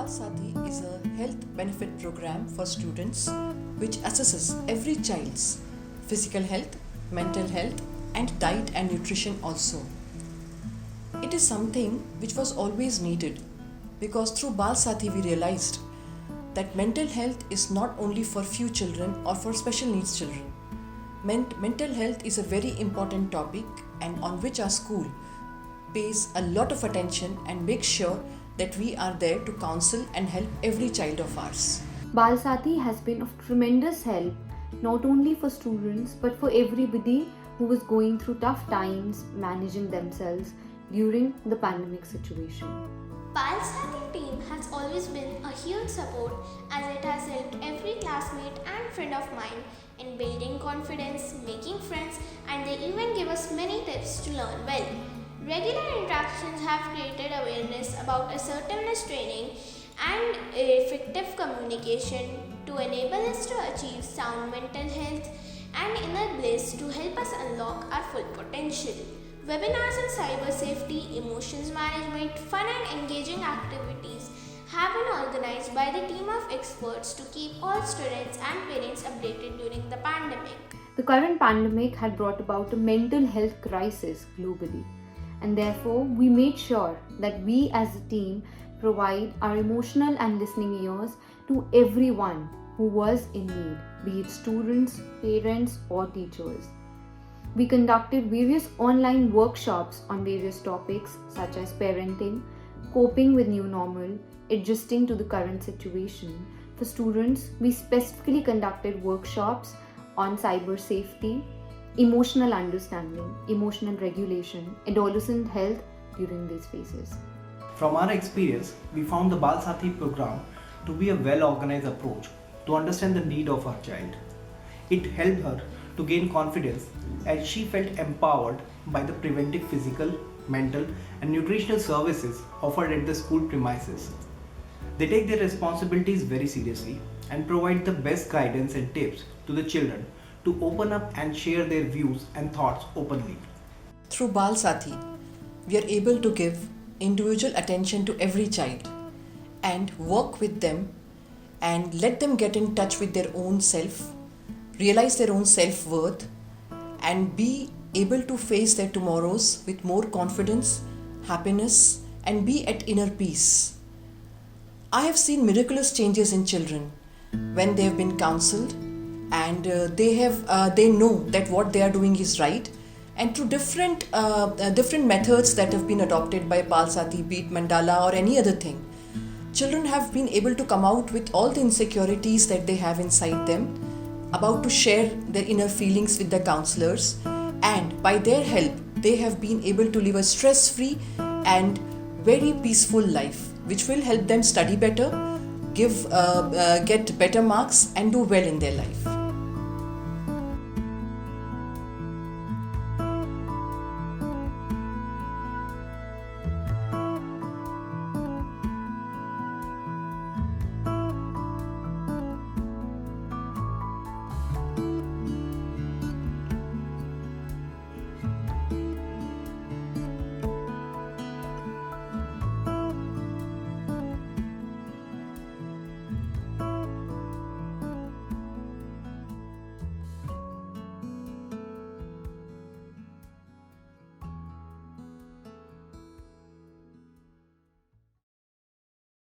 Bal Saathi is a health benefit program for students which assesses every child's physical health, mental health, and diet and nutrition also. It is something which was always needed because through Bal Saathi we realized that mental health is not only for few children or for special needs children. Mental health is a very important topic and on which our school pays a lot of attention and makes sure that we are there to counsel and help every child of ours. Bal Saathi has been of tremendous help not only for students but for everybody who was going through tough times managing themselves during the pandemic situation. Bal Saathi team has always been a huge support as it has helped every classmate and friend of mine in building confidence, making friends, and they even give us many tips to learn well. Regular interactions have created awareness about assertiveness training and effective communication to enable us to achieve sound mental health and inner bliss to help us unlock our full potential. Webinars on cyber safety, emotions management, fun and engaging activities have been organized by the team of experts to keep all students and parents updated during the pandemic. The current pandemic had brought about a mental health crisis globally, and therefore we made sure that we as a team provide our emotional and listening ears to everyone who was in need, be it students, parents, or teachers. We conducted various online workshops on various topics such as parenting, coping with new normal, adjusting to the current situation. For students, we specifically conducted workshops on cyber safety, emotional understanding, emotional regulation, adolescent health during these phases. From our experience, we found the Bal Saathi program to be a well-organized approach to understand the need of our child. It helped her to gain confidence as she felt empowered by the preventive physical, mental and nutritional services offered at the school premises. They take their responsibilities very seriously and provide the best guidance and tips to the children to open up and share their views and thoughts openly. Through Bal Saathi, we are able to give individual attention to every child and work with them and let them get in touch with their own self, realize their own self-worth and be able to face their tomorrows with more confidence, happiness and be at inner peace. I have seen miraculous changes in children when they have been counseled and they know that what they are doing is right, and through different methods that have been adopted by Bal Saathi, be it mandala or any other thing, children have been able to come out with all the insecurities that they have inside them, about to share their inner feelings with the counselors, and by their help they have been able to live a stress-free and very peaceful life which will help them study better, get better marks and do well in their life.